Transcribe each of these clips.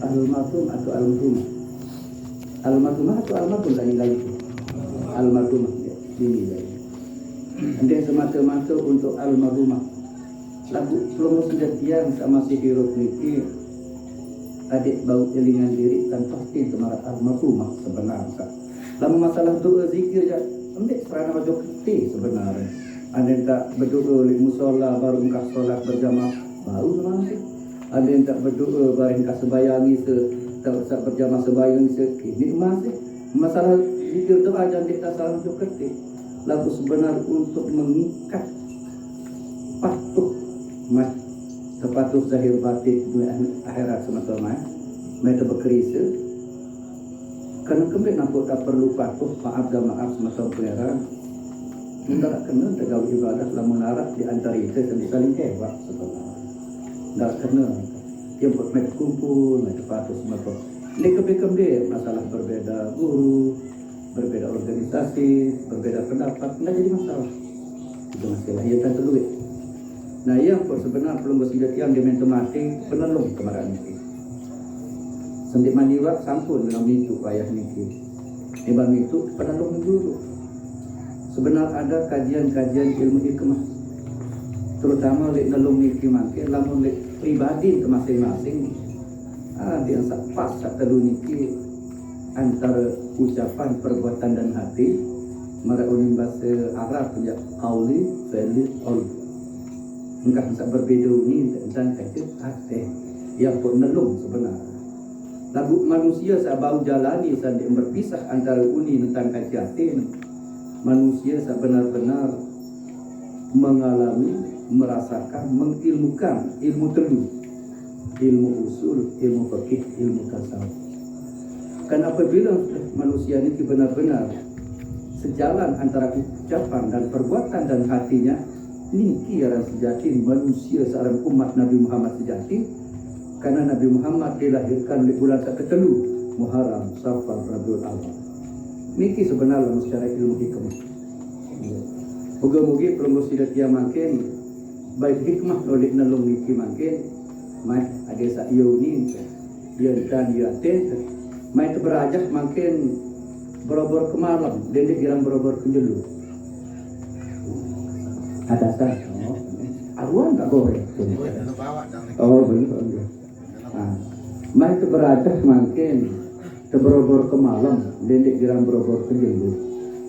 almarhum atau almarhumah? Almarhumah atau almarhum tak nilai itu? Almarhumah dinilai. Andai semata-mata untuk almarhumah. Lagu promo sejatian sama si hirup niki adik bau elingan diri dan pasti kemara almarhumah sebenarnya. Lalu masalah doa zikir ya, ambil serana wajah keti sebenarnya. Ada yang tak berdoa di musola baru engkau solat berjamaah baru sebenarnya. Ada yang tak berdoa baru engkau sebayangi tak berjamaah sebayang ini masih masalah zikir doa jangan kita salah wajah keti. Lagu sebenar untuk mengikat patuh mas sepatuh zahir batin akhirat semata-mata mereka berkerisa kerana kembali nampak tak perlu patuh maaf dan maaf semata pengeran kita tak kena tegak ibadah dalam menarak di antara kita saling kewak sebenarnya tak kena yang buat mereka kumpul mereka patuh semata ini kembali masalah berbeza guru berbeza organisasi berbeza pendapat tidak jadi masalah itu masalah ia tak terluit. Nah, yang sebenarnya perlu bersejatian di mentu mati penelung kemarin ini. Sendik maniwak sampun dalam itu payah niki. Ibang itu penelung dulu. Sebenarnya ada kajian-kajian ilmu hikmah. Terutama oleh nelung niki makin lamun oleh pribadi ke masing-masing. Dia pas satu niki antara ucapan, perbuatan dan hati. Mereka unin bahasa Arab punya qauli, fi'li, qaul. Engkau tak berbeza ni tentang kata hati yang pun nelung sebenarnya. Lagu manusia sabau jalani sampai berpisah antara uni tentang kata hati. Manusia sebenar-benar mengalami, merasakan, mengilmukan ilmu telu, ilmu usul, ilmu fikih, ilmu tasawuf. Kan apabila manusia ini benar-benar sejalan antara ucapan dan perbuatan dan hatinya, niki orang sejati manusia seorang umat Nabi Muhammad sejati karena Nabi Muhammad dilahirkan di bulan ke-3 Muharram, Safar, Rabiul Awal. Niki sebenarnya secara ilmu hikmah. Moga-moga promosi dia makin baik hikmah oleh nalung niki makin mai ada sa iyo ni dia dan dia teh mai berajak makin berobor ke malam dan dia girang berobor ke jelu. Ada sah, aruan tak boleh. Oh begitu. Mai berajak makin berobor ke malam dan dia girang berobor ke jelu.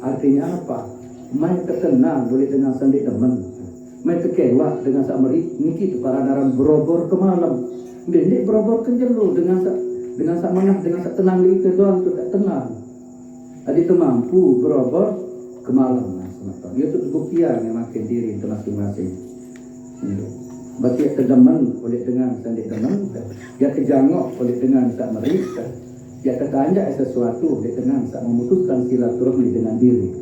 Artinya apa? Mai terkenal boleh dengan sandi teman. Mai terkewa dengan sak meri niki para naran berobor ke malam. Dendek berobor ke jelu dengan sak manah dengan sak tenang itu doang tu tak tenang. Adi tu mampu berobor ke malam. Dia tu buktian yang makin diri itu masing-masing. Berarti terdeman oleh dengan sandi teman. Dia terjangok oleh dengan sak meri. Dia tertanya sesuatu oleh dengan sak memutuskan silaturahmi dengan diri.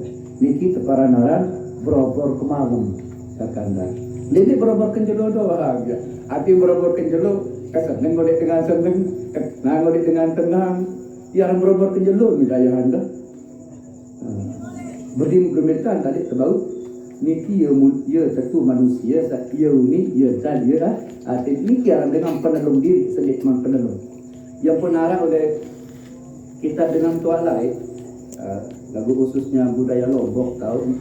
Niki para naran berobor ke malam kakanda. Jadi berobor ke jelo doang. Hati berobor ke jelo keseneng oleh dengan seneng, tenang oleh dengan tenang. Yang berobor ke jelo wilayah anda. Berdim gemetan tadi terbau. Niki ya satu manusia, ia ni ia dan ia lah. Niki orang dengan penelung diri sendiri teman penelung. Yang penarah oleh kita dengan tualai. Lagu khususnya budaya Lombok tahu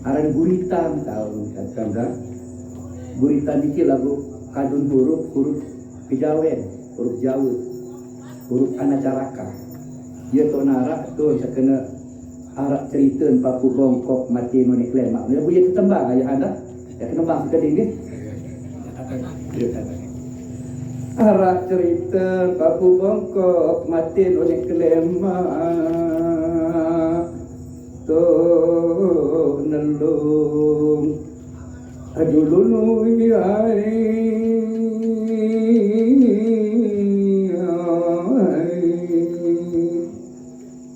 aran guritan tahu kan guritan iki lagu kadun huruf kejawen huruf Jawa huruf anacaraka dia tu narak tu sekena arak cerita papu bongkok mati monik lemak dia punya tembang ayah anda ya tembang sekali ni arak cerita papu bongkok mati monik lemak to nelung ajulului ai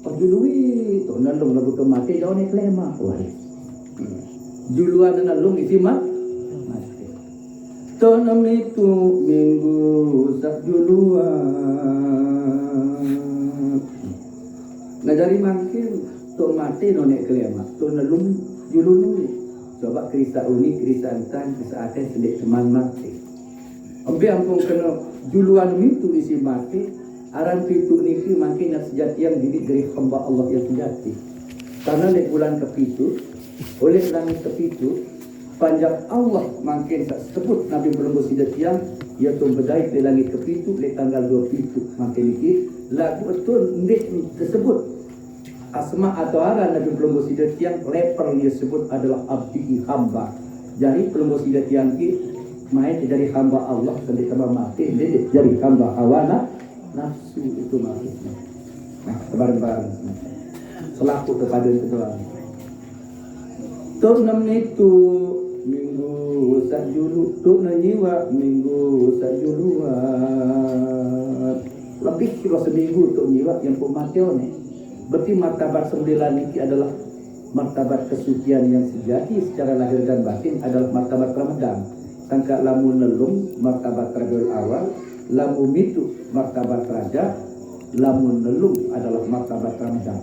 ajulului to nelung lagu ke mati jauh ni klema juluan nelung isi mak mati to nam itu minggu sak juluan ngajari makin tu mati nonek kelema tu nelung julunu coba kerisa uni kerisa antan kerisa aten sedek teman mati ambil ampun kena juluan itu isi mati Aran pitu niki makin yang sejati yang didik dari hamba Allah yang sejati. Karena di bulan kepitu, oleh langit kepitu, panjang Allah makin sebut Nabi belum bersidat yang iaitu berdaik di langit kepitu di tanggal 27 makin niki lagu betul ndik tersebut asma atau aran Nabi belum bersidat yang level dia sebut adalah abdi hamba. Jadi belum bersidat yang main dari hamba Allah sampai tambah mati jadi hamba hawana nafsu itu maksudnya. Nah, bareng-bareng selaku kepada itu doang. Tahun itu minggu sajulu tu nanyiwa minggu sajuluan lebih kilo seminggu tu nyiwa yang pematio ni. Berarti martabat 9 ini adalah martabat kesucian yang sejati secara lahir dan batin adalah martabat Ramadan. Sangka lamun nelung martabat Rabiul Awal, lamun itu martabat raja, lamun nelung adalah martabat Ramadan.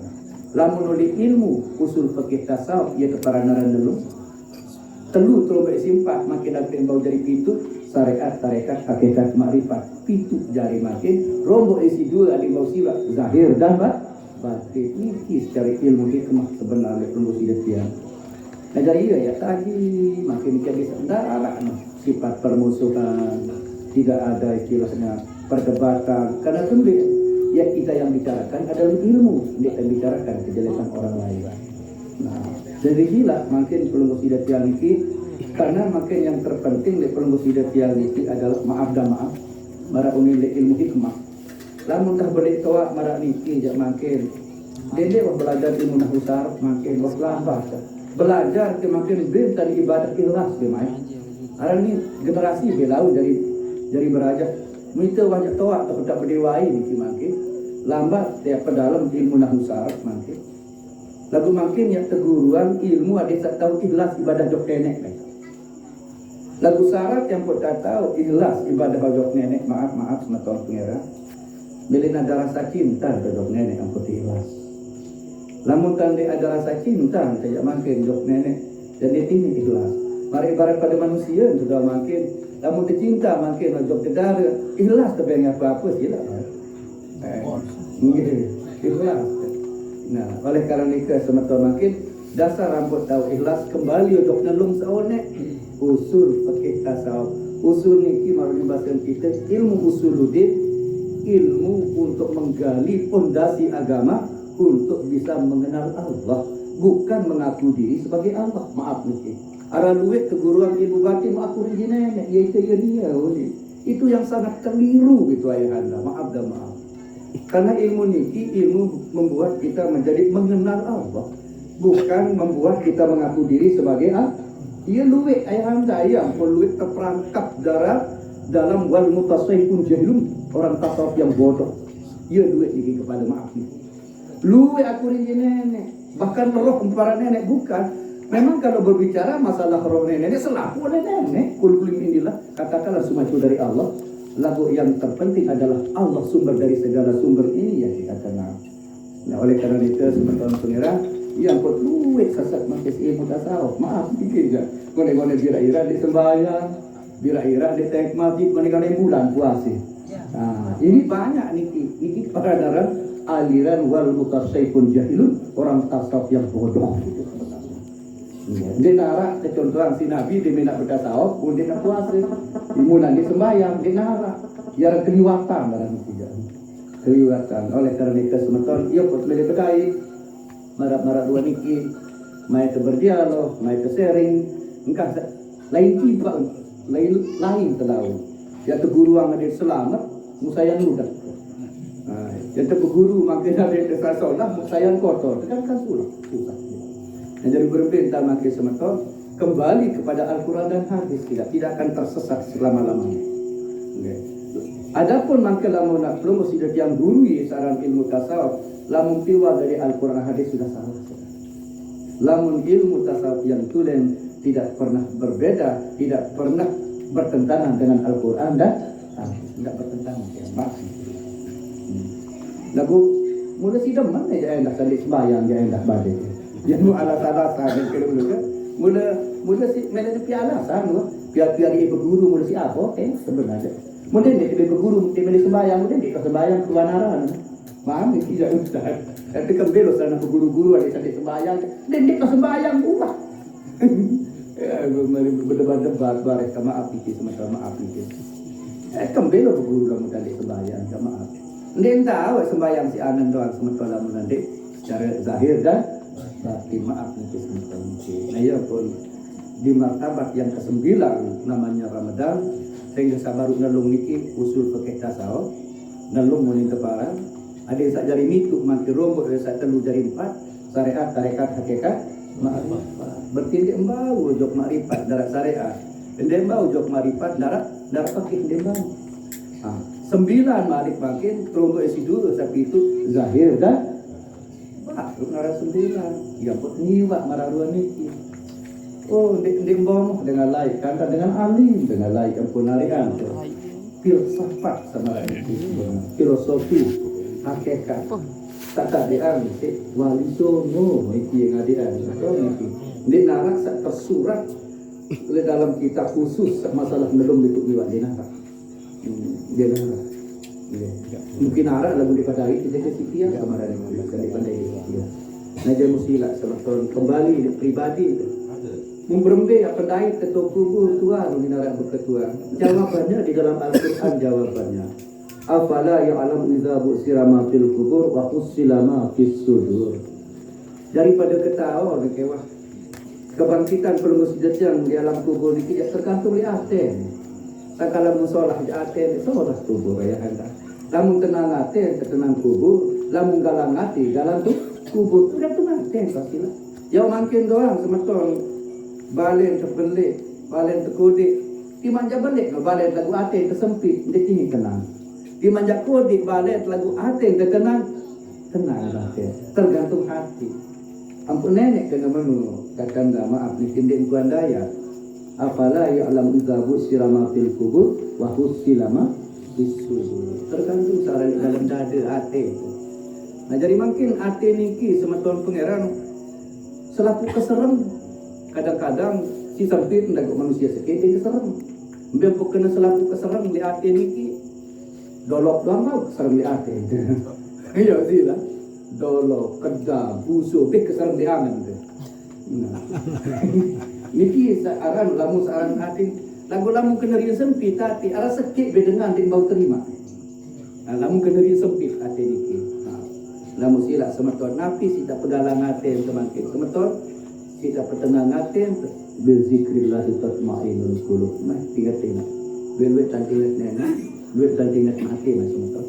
Lamun oleh ilmu usul fikih tasawuf ia keparanaran nelung telu trombek simpat makin akan bau dari pitu syariat tarekat hakikat makrifat pitu jari makin rombok isi dua ada bau sila zahir dan batin ini secara ilmu hikmah sebenarnya perlu ditiang. Nah dari ya tadi makin jadi sendara sifat permusuhan tidak ada istilahnya perdebatan karena sendiri yang kita yang bicarakan adalah ilmu tidak bicarakan kejelekan orang lain. Nah dari gila makin perlu ditiang ini karena makin yang terpenting di perlu ditiang ini adalah maaf dan maaf marah unil ilmu hikmah. Lamun dah balik tua marah niki jak makin dede belajar ilmu nahwu sarf makin berlambat belajar ke makin bentang ibadah ikhlas ke mai aran ni generasi belau dari beraja minta banyak tua atau tak berdewai niki makin lambat tiap dalam ilmu nahwu sarf makin lagu makin yang teguruan ilmu ada tak tahu ikhlas ibadah jok nenek lagu syarat yang pun tak tahu ikhlas ibadah jok nenek maaf semeton pengira bila ada rasa cinta jok nenek yang putih ikhlas. Lamun tanda ada rasa cinta, tidak makin jok nenek dan ini ikhlas. Mari ibarat pada manusia sudah makin, lamun tercinta makin jok kedara ikhlas tapi apa sih lah. Ikhlas. Nah, oleh karena itu semeton makin dasar rambut tahu ikhlas kembali jok nelung saone usul fikih tasawuf. Usul niki maru bahasa kita ilmu usuluddin, ilmu untuk menggali fondasi agama untuk bisa mengenal Allah, bukan mengaku diri sebagai Allah. Maaf nih, ara luwet keguruan ilmu batin mengaku diri nenek, yaitu dia. Itu yang sangat keliru itu ayahanda. Maaf dan maaf. Karena ilmu niki ilmu membuat kita menjadi mengenal Allah, bukan membuat kita mengaku diri sebagai Allah. Ia luwet ayahanda yang luwet terperangkap dalam wal mutasawwifun jahilun, orang tasawuf yang bodoh. Ia luwet niki kepada maaf nih. Luwe aku rinji nenek, bahkan roh para nenek bukan. Memang kalau berbicara masalah roh nenek selaku oleh nenek, kul-kulim inilah katakanlah semacam dari Allah. Lagu yang terpenting adalah Allah sumber dari segala sumber ini yang kita kenal. Nah oleh karena itu semeton pengira yang buat luwe sesat makin ilmu tasawuf. Maaf dikit ya, gone-gone bira-ira di sembahyang, bira-ira di tek mati, gone-gone bulan puasa. Nah ini banyak niki para darah aliran wal mutasawwifun jahilun, orang tasawuf yang bodoh itu sebenarnya. Dia nara kecontohan si Nabi di minat bertasawuf, pun dia nak puasa, imunan di sembahyang, dia nara, yang keliwatan dalam tiga. Keliwatan. Oleh karena itu semeton, ia pun boleh berkait, marah-marah dua niki, mai ke berdialog, mai ke sharing, engkau lain tiba, lain terlalu. Ya tu guru yang ada selamat, musayan mudah. Yang terguru makin ada dasar solat, musayan kotor, kan sulah. Yang jadi berbeda makin semeton kembali kepada Al-Quran dan hadis tidak akan tersesat selama-lamanya. Adapun makin lamun nak belum sudah yang gurui saran ilmu tasawuf, lamun piwa dari Al-Quran hadis sudah salah. Lamun ilmu tasawuf yang tulen tidak pernah berbeda, tidak pernah bertentangan dengan Al-Quran dan hadis, tidak bertentangan. Lagu mula sidam mana dia hendak salik sembahyang dia hendak badai. Yang mu alasan-alasan kalau kan mula si mela di alasan piar ibu guru mula si apa sebenarnya. Mungkin dia berguru, dia boleh sembahyang, mungkin dia sembahyang kebenaran. Faham ni tidak ustaz. Tapi kembali sana guru-guru ada sampai sembahyang, dia sembahyang ubah. Ya, berdebat-debat bareng sama api sama api. Kembali guru kamu tadi sembahyang sama api. Dia tahu sembahyang si Anand doang sementara nanti cara zahir dan batin maaf nanti sementara mungkin. Nah ya pun di martabat yang ke-9 namanya Ramadan sehingga sabaru nalung niki usul pakai tasawuf nalung mulin teparan ada yang sak jari mitu makin rombok ada sak telu jari 4 syariat tarekat hakikat ma'rifat bertindak embau jok ma'rifat darat syariat dia embau jok ma'rifat darat fakih dia embau 9 malik makin rombok isi dulu tapi itu zahir dah baru nara 9 ya pun niwak mararuan niki. Oh, dia bohong dengan lain, kata dengan alim, dengan lain kampunarian, filsafat sama filosofi, hakikat, tak dian, wali sono, itu yang adian, atau itu, dia narak sak tersurat oleh dalam kitab khusus masalah belum ditukar dia narak, dia narak, mungkin narak lagu dipadai kita kesekian kemarin dipadai, nah dia mesti lah kembali pribadi. Memberembe apa naik ketua kubur Tuhan minarak berketua. Jawabannya di dalam Al-Quran jawabannya. Afala ya'lam idza bu'sira ma fil kubur wa husila ma fis sudur. Daripada ketawa kewah kebangkitan pelunggus yang di alam kubur ini tergantung di aten. Tak kala musolah di aten solah kubur ya anda. Lamun tenang aten tenang kubur, lamun galang hati galang tu kubur sudah tu aten pastilah. Yang makin doang semeton balen terbelik, balen terkodik, dimanja belik, balen lagu aten tersempit, dia tinggi tenang. Dimanja kodik, balen lagu aten terkenang, tenang hati, tergantung hati. Ampun nenek kena menu, kakanda maaf ni tindik kuan daya. Afala ya'lam idza bu'sira ma fil kubur wa husila ma fis sudur. Tergantung sarana dalam dada hati. Nah jadi makin hati niki semeton pangeran selaku keserem. Kadang-kadang si sempit mendagu manusia sikit dia keserem. Biar kena selaku keserem di hati niki. Dolok doang tau keserem di hati. Iya sih lah. Dolok, kedam, busuk, dia keserem di angan tu. Nah. Niki searan lamu searan hati. Lagu-lamu kena ria sempit hati. Arah sikit dia dengar dia bau terima. Nah, lamu kena ria sempit hati niki. Lamu sila semeton napi sita pegalang hati teman-teman. Semeton kita pertenang hati berzikrillah tatma'innul qulub. Nah, tiga duit tantingat nenek, duit tantingat mati macam tu.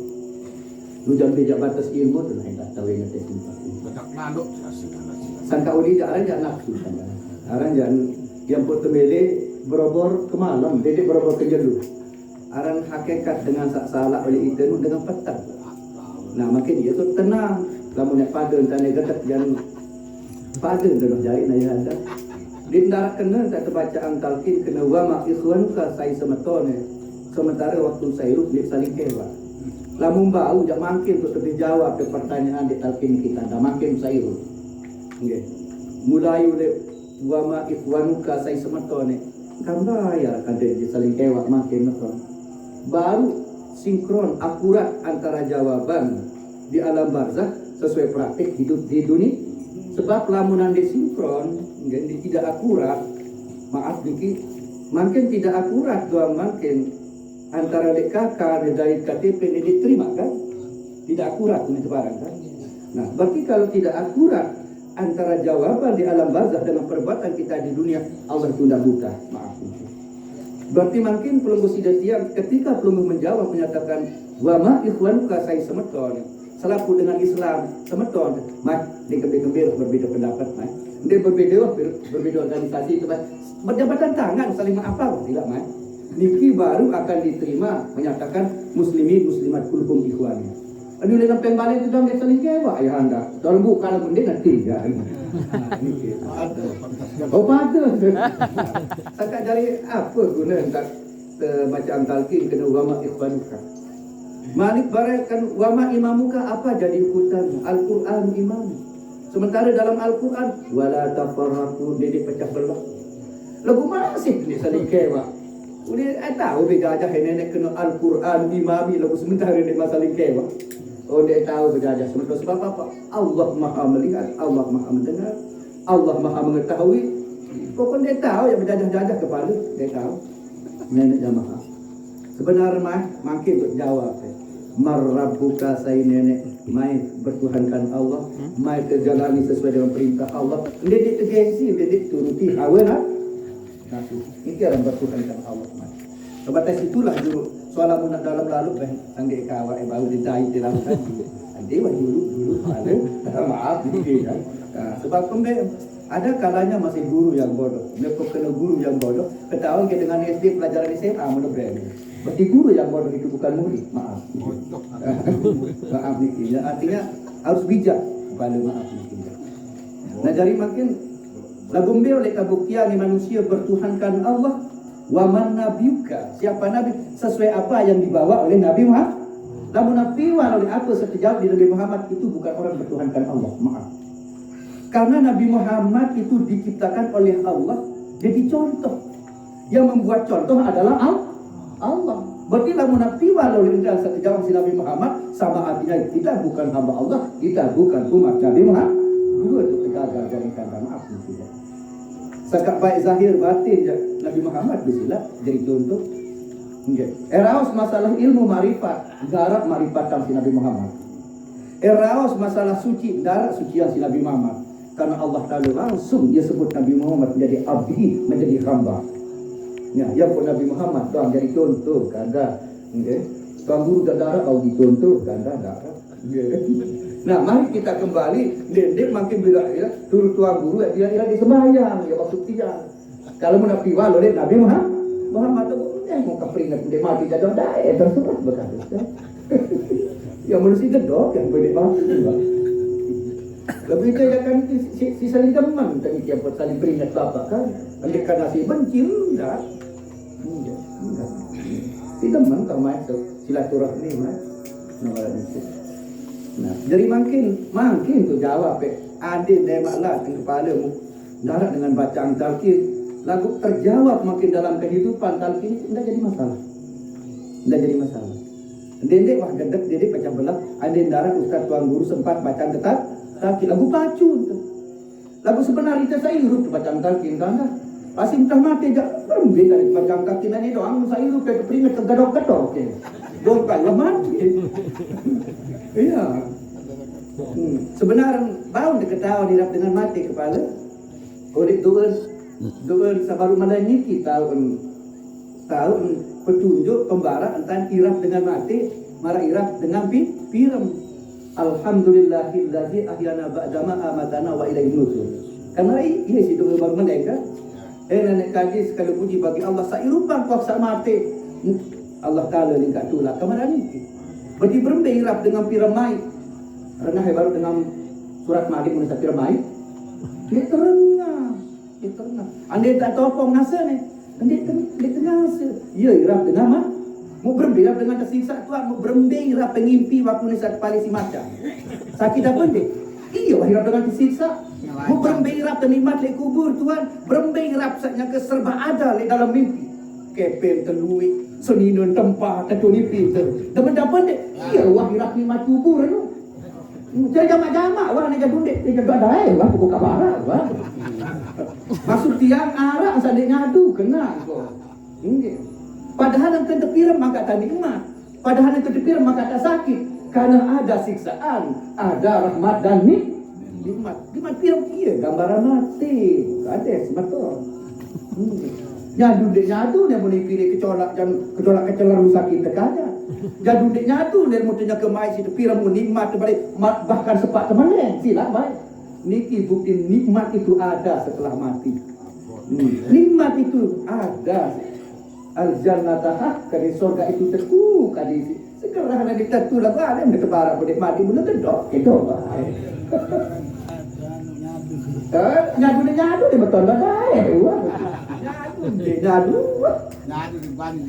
Lu jangan bijak batas ilmu tu nak tahu ingat itu. Dekat ngaduk Sangka uli jangan nafsu sangka. Aran jangan yang pertemele berobor ke malam, dedek berobor ke jelu. Aran hakikat dengan salah oleh itu dengan petang. Nah, makin dia tu tenang. Lamun nak pada tanya dekat jangan pada dalam jari naya ada. Di darat kena tak terbacaan talqin kena wa ma ikhwanuka sai semetone. Sementara waktu saya hidup dia saling kewa. Lamun bau jak makin untuk lebih jawab ke pertanyaan di talqin kita dah makin saya hidup. Nggih. Mulai oleh wa ma ikhwanuka sai semetone. Gambar ya kada dia saling kewa makin betul. Baru sinkron akurat antara jawaban di alam barzakh sesuai praktik hidup di dunia. Sebab lamunan di sinkron, jadi tidak akurat, maaf dikit, makin tidak akurat doang makin antara dek kakak dari KTP ini diterima kan? Tidak akurat ini barang kan? Nah, berarti kalau tidak akurat antara jawaban di alam barzakh dengan perbuatan kita di dunia, Allah tunda buta, maaf dikit. Berarti makin pelunggu sidatian ketika pelunggu menjawab menyatakan wa ma ikhwanuka sai semeton. Selaku dengan Islam semeton, mak dia kembali berbeda pendapat, mak dia berbeda organisasi itu, berjabatan tangan saling maafkan tidak, mak niki baru akan diterima menyatakan muslimat kulhum ikhwani. Aduh dalam pembalik itu dong dia saling kewa ya anda, kalau bukan pun dia nanti kan. Oh patut. Sakak dari apa guna tak bacaan talqin kena ulama ikhwanuka. Malik barakan wama imamuka apa jadi ikutan Al-Quran imam. Sementara dalam Al-Quran wala tafarraqu dia pecah belah. Lagu masih dia saling kewa. Uli tahu bejajah nenek kena Al-Quran imami lagu sementara nenek masalah kewa. Oh dia tahu bejajah sementara sebab apa? Allah Maha melihat, Allah Maha mendengar, Allah Maha mengetahui. Pokoknya dia tahu yang berjajah-jajah kepala, dia tahu. Nenek jamaah. Sebenarnya makin berjawab. Marrabbuka say nenek, mai bertuhankan Allah, mai terjalani sesuai dengan perintah Allah. Dia tergengsi, dia turuti hawa nafsu. Ini orang bertuhankan Allah. Sebatas itulah dulu soalan nak dalam lalu sanggih kawak baru didai di dalam tadi. Dia dulu ada maaf dikit kan. Sebab dia ada kalanya masih guru yang bodoh. Dia kena guru yang bodoh. Ketahuan kita dengan SD pelajaran SMA mana berani. Berarti guru yang bodoh itu bukan murid. Maaf. Maaf nih. Artinya harus bijak kepada maaf nih. Nah jadi makin lagumbe oleh kabuktian manusia bertuhankan Allah. Wa man nabiyuka, siapa nabi sesuai apa yang dibawa oleh Nabi Muhammad. Namun nabi oleh apa sekejap di Nabi Muhammad itu bukan orang bertuhankan Allah. Maaf. Karena Nabi Muhammad itu diciptakan oleh Allah jadi contoh. Yang membuat contoh adalah Allah. Berarti namun nabi oleh sekejap si Nabi Muhammad sama artinya kita bukan hamba Allah, kita bukan umat Nabi Muhammad. Dua itu tergagal dari kata maaf tidak. Sekak baik zahir batin je Nabi Muhammad bismillah jadi contoh. Okay. Eraos masalah ilmu marifat, garap marifatan si Nabi Muhammad. Eraos masalah suci, darat sucian si Nabi Muhammad. Karena Allah Ta'ala langsung dia sebut Nabi Muhammad menjadi abdi, menjadi hamba. Ya, yang pun Nabi Muhammad doang jadi contoh kada. Okay. Tuan guru darat kau dicontoh kada darat. Okay. Nah, mari kita kembali. Dia makin bila turut tuan guru dia di sembahyang ya waktu tiang. Kalau menapi walau Nabi Muhammad mau keperingat dia mati jatuh dae terserah berkata. Ya manusia gedok yang boleh mati juga. Lebih dia kan si saling teman tadi dia buat saling peringat bapak kan. Andai kan nasi benci enggak. Enggak. Si teman kamai silaturahmi mah. Nah, jadi makin tu jawab adil demaklah di kepalamu darat dengan bacaan talqin lagu terjawab makin dalam kehidupan talqin tidak jadi masalah. Tidak jadi masalah. Dendek wah gedek dendek pecah belah adil darat ustaz tuan guru sempat bacaan ketat talqin lagu pacu lagu sebenarnya saya urut bacaan talqin kan pasti entah mati jak berembik dari bacaan talqin ini doang saya urut ke peringat kedok-kedok ke bukan lemah. Iya. Sebenarnya bau diketahui dirap dengan mati kepala. Oleh tuan sabaru mana ini kita tahun petunjuk pembara antara irap dengan mati, mara irap dengan piram. Alhamdulillahillazi ahyana ba'dama amatana wa ilaihi nusyur. Karena iya sih tuan baru mereka. Nenek kaji sekali puji bagi Allah sairupang kuasa mati. Allah Ta'ala lingkat tulah kemana ni? Berarti berembe irap dengan piramai. Renah baru dengan surat Malik menulis piramai. Dia terengah. Andai tak topong nasa ni. Andai tengah nasa. Ya irap dengan mah. Mau berembe irap dengan tersiksa tuan. Mau berembe irap pengimpi waktu ni saat paling si macam. Sakit apa ni? Iya irap dengan tersiksa. Mau berembe irap ternikmat di kubur tuan. Berembe irap saatnya keserba ada di dalam mimpi. Kepen terluik. Seninun tempat kacuni pinter. Dapat dek. Iya wah irap nikmat kubur tu. Jadi jamak-jamak wah nak jadundek dia jaga dae wah pokok kabar wah. Masuk tiang arak sadek ngadu kena kau. Nggih. Padahal yang ketepiran maka tak nikmat. Padahal yang ketepiran maka tak sakit. Karena ada siksaan, ada rahmat dan nikmat. Nikmat piram iya gambaran mati. Kades betul. Nyadu dek nyadu dia boleh pilih kecolak kecelar sakit tekanya. Jadu dek nyadu dia mutinya kemai situ piram nikmat terbalik bahkan sepak temannya sila baik. Niki bukti nikmat itu ada setelah mati. Nikmat itu ada. Al-jannatah kadi surga itu teku kadi sekarang ada ditetu lah ada yang ketebara boleh mati bener tedok gitu baik. Nyadu dia betul dah wah. Nyadu di bani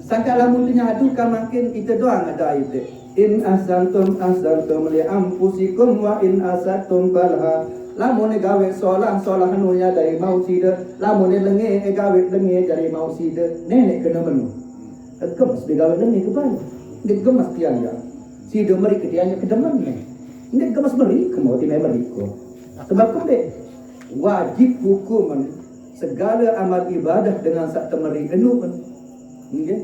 Sangkalah mulanya nyadu kan makin kita doang ada itu. In asantum li anfusikum wa in asatum falha lamun gawe solah hanunya dari mau sida, lamun lenge gawe lenge dari mau sida, nenek kena menu. Gemas digawe lenge keban. Dia gemas tiangnya. Sida meri ke tiangnya kedemannya. Dia gemas meri ke mau timai meri ko. Sebab kebe wajib hukuman segala amal ibadah dengan sak temeri enu. Nggih.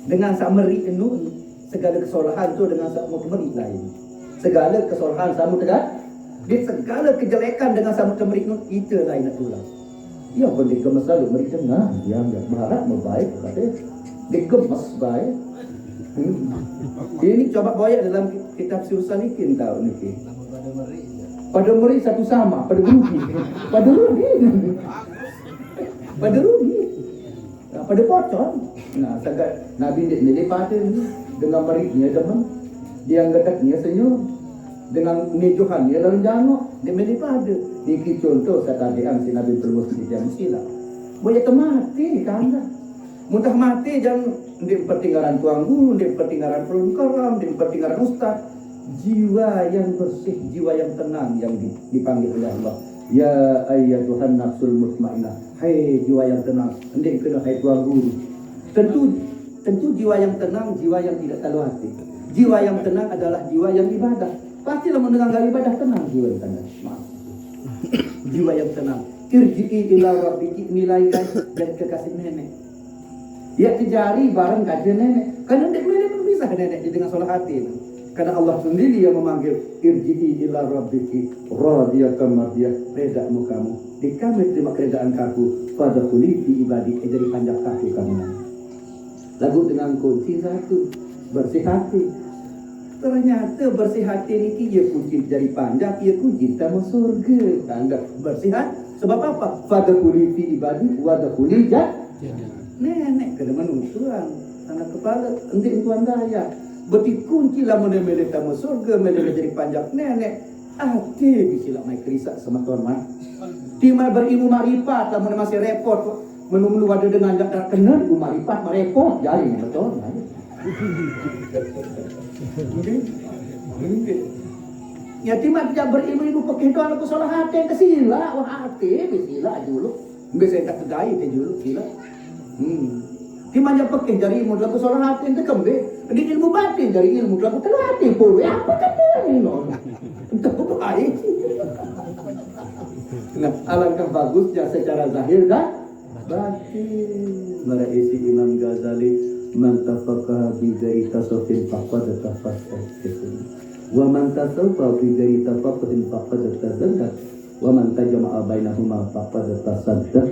Dengan sak meri enu, segala kesalahan tu dengan sak meri lain. Segala kesalahan sama dengan di segala kejelekan dengan sama temeri enu kita lain nak tulang. Ya pun dia gemas lalu meri tengah, dia enggak berharap membaik kata dia gemas baik. Ini coba boyak dalam kitab Salikin tahu niki. Pada meri satu sama, pada rugi. Pada rugi. Pada rugi. Nah, pada pocong. Nah, sangat Nabi ni pada dengan merinya teman. Dia anggataknya senyum. Dengan nijuhan dia dalam jangok, dia pada. Niki contoh satadean si Nabi terus di jam sila. Boyak mati kan. Mudah mati jangan di pertinggalan tuang guru, di pertinggalan pelungkaram, di pertinggalan ustaz. Jiwa yang bersih, jiwa yang tenang yang dipanggil oleh Allah. Ya ayyatuhan nafsul mutmainnah. Hai jiwa yang tenang, hendak kena hai tuang guru. Tentu jiwa yang tenang, jiwa yang tidak talu hati. Jiwa yang tenang adalah jiwa yang ibadah. Pastilah mendengar ibadah tenang jiwa yang tenang. Maaf. Jiwa yang tenang. Irji'i ila rabbiki, nilaikan dan kekasih nenek. Ya kejari bareng kajian nenek. Karena nenek pun bisa nenek dengan solat hati. Karena Allah sendiri yang memanggil irji'i ila rabbiki radiyatan mardiyah, redamu kamu. Di kami terima keredaan kaku, fadkhuli fi ibadi, dari panjang kaku kamu. Lagu dengan kunci satu, bersih hati. Ternyata bersih hati ini dia kunci dari panjang, dia kunci tamu surga. Tanda bersih hati. Sebab apa? Fadkhuli fi ibadi wadkhuli jannah. Nenek kena menutuan anak kepala entik tuan daya berarti kunci lah menemele tamu surga menemele jadi panjang nenek hati bisilah mai kerisak sama tuan mah timai berilmu marifat lah masih repot menu-menu ada dengan tak kenal ilmu marifat merepot jadi betul ya timai tidak berilmu pakai doa aku salah hati kesila wah hati bisila dulu biasa tak kedai dulu sila. Dimana pakai dari ilmu lagu soal hati itu kembali di ilmu batin dari ilmu lagu terlalu hati pun apa kata ini entah baik. Nah, alangkah bagusnya secara zahir dan batin. Meraisi Imam Ghazali man tafaqaha bi ghairi tasawwufin faqad tafaqqaha wa man tasawwafa bi ghairi tafaqquhin faqad tazakka wa man tajama'a bainahuma faqad tasaddaq.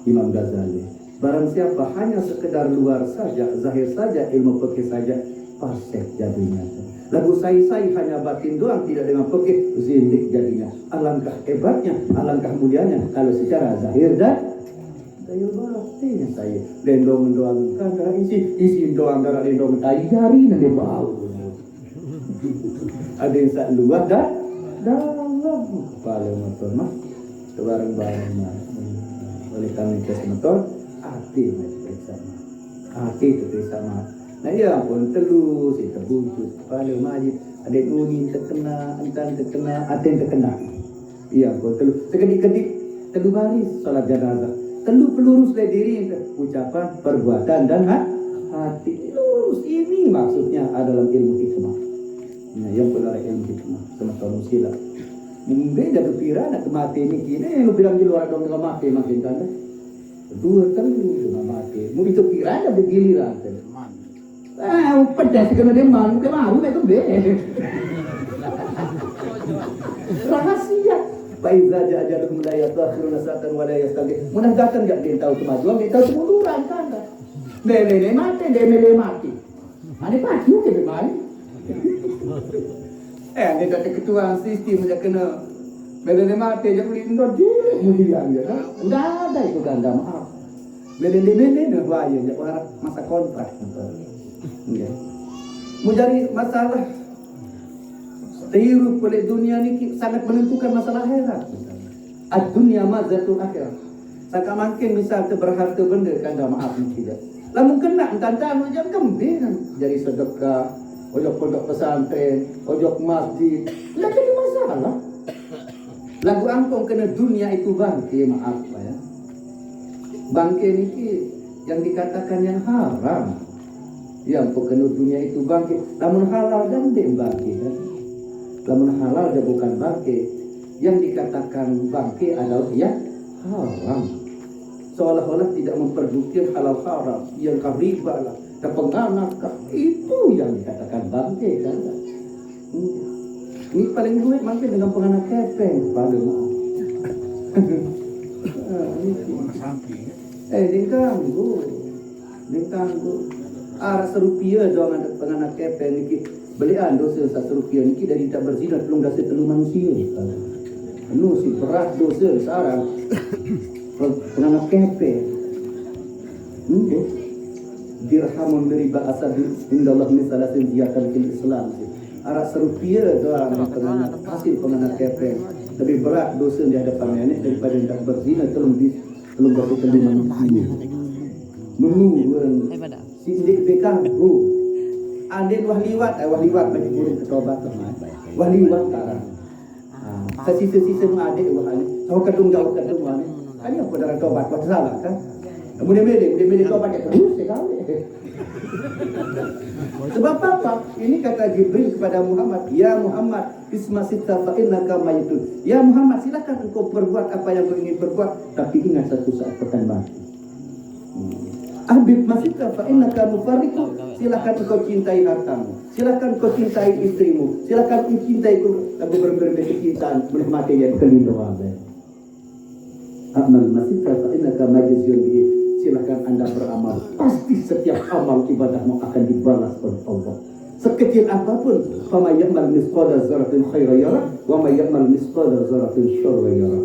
Imam Ghazali. Barang siapa hanya sekedar luar saja, zahir saja, ilmu fikih saja, fasik jadinya. Lagu sai-sai hanya batin doang, tidak dengan fikih, zindik jadinya. Alangkah hebatnya, alangkah mulianya kalau secara zahir dan daya batin saya. Lendong doang kan darah isi doang darah lendong tai jari nanti bau. Ada yang sak luar dan dalam kepala motor mah bareng-bareng mah. Oleh karena itu semeton hati bersama hati bersama. Nah ya pun telus kita buntu kepala majid ada bunyi terkena antan terkena ada yang terkena. Iya pun telus sekedik-kedik telu baris salat jenazah telu pelurus dari diri ucapan perbuatan dan hati lurus. Ini maksudnya adalah ilmu hikmah. Nah yang benar ilmu hikmah semeton sila. Beda kepikiran nak mati ni kini lu bilang di luar dong dengan mati makin kan dua kali dengan mati mau itu pikiran ada giliran pedas kena deman bukan malu itu be rahasia Faiza ja'ajalum la yatakhiruna sa'atan wa la yastaqim. Mudah datang enggak dia tahu kemajuan, dia tahu kemunduran kan. Lele mati. Ada pasti ke memang. Dia kata ketua sistem dia kena lele mati dia boleh ndor dulu kemudian ya kan. Enggak ada itu ganda maaf. Lele dah bahaya dia orang masa kontrak. Enggak. Mau cari masalah hidup oleh dunia ini sangat menentukan masalah akhirat. Ad-dunya mazatul akhirat. Saka makin misal berharta benda kanda maaf tidak. Lamun kena entah macam kembang jadi sedekah, ojok pondok pesantren, ojok masjid. Lah jadi masalah. Lagu angkong kena dunia itu bangke, maaf Pak ya. Bangke ini yang dikatakan yang haram. Yang kena dunia itu bangke. Namun halal dan dia bangke kan. Namun halal dia bukan bangke. Yang dikatakan bangke adalah yang haram. Seolah-olah tidak memperdukikan halal haram. Yang riba lah, penganak itu yang dikatakan bangke kan. Ini paling duit makin dengan penganak kepeng pada maaf. Dingkanggu. Arah serupiah jangan ada penganak kepeng niki belian dosa serupiah niki dari tak berzina telung dosa telu manusia. Anu si berat dosa sekarang penganak kepeng. Dirhamun dari ba'asa indallah misalatin ziyatan fil Islam. Arah serupiah doang penganak hasil penganak kepeng lebih berat dosa di hadapan nenek daripada tidak berzina telung dosa telu manusia. Menunggu sindik bekang andin wahliwat bagi guru ketobat teman wahliwat tarang sesisa adik wahani so kadung wahani ani apa darah tobat buat salah kan kemudian tobat terus sekali sebab apa ini kata Jibril kepada Muhammad, ya Muhammad isma sita fa innaka mayitun, ya Muhammad silakan engkau berbuat apa yang kau ingin berbuat tapi ingat satu saat akan mati. Habib masika fa innaka mufarriqu, silakan engkau cintai hartamu, silakan engkau cintai istrimu, silakan engkau cintai lagu berbeda kecintaan menikmati yang kelindungan. Amal masika fa innaka majziyun bihi, silakan Anda beramal, pasti setiap amal ibadahmu akan dibalas oleh Allah. Sekecil apapun, fa may ya'mal misqala dzarratin khairan yara wa may ya'mal misqala dzarratin syarran yara.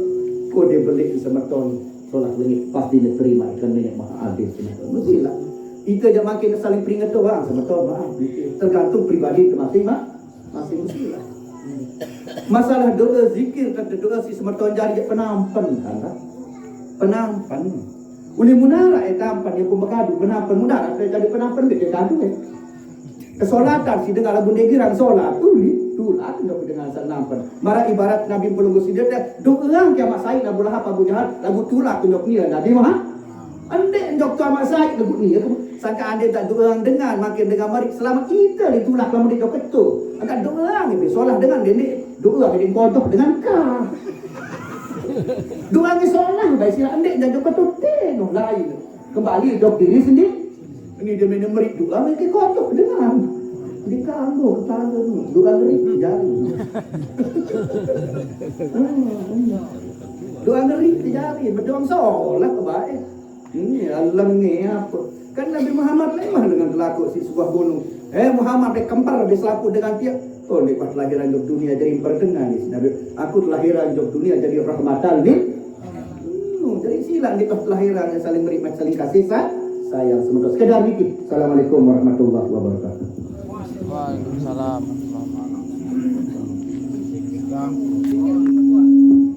Kode belik semeton solat langit pasti diterima ikan nenek maha adil semeton. Mestilah kita jangan makin saling peringat orang semeton maaf. Tergantung pribadi masing-masing mestilah. Masalah doa zikir kata doa si semeton jari penampan kan? Penampan. Uli munara tampan yang pembekadu penampan munara jadi penampan dia kadu kesolatan si dengar lagu negirang solat tulat tidak dengan nampan. Mara ibarat Nabi pelunggu sidir doa kiamat said Abu Lahab Abu Jahal lagu tulat tunjuk ni Nabi mah ande njok kiamat said lagu ni sangka ande tak doa dengan makin dengan mari selama kita ditulak lamun dia ketu agak doa ni solat dengan dia doa dia kodoh dengan ka doa ni solat baik sila ande dan ketu noh lain kembali dok diri sendiri ini dia main merik doa mereka kodoh dengan dikanggo ketawa tu doa ngeri jari doa ngeri jari berdoa solat kebaik ini alam ni apa kan Nabi Muhammad memang dengan berlaku si sebuah gunung Muhammad dia kempar dia selaku dengan dia lepas lahiran hidup dunia jadi perdengar ni Nabi aku lahiran hidup dunia jadi rahmatan ni jadi silang lepas lahiran yang saling merik saling kasih sayang semoga sekedar dikit. Assalamualaikum warahmatullahi wabarakatuh. Waalaikumsalam warahmatullahi wabarakatuh.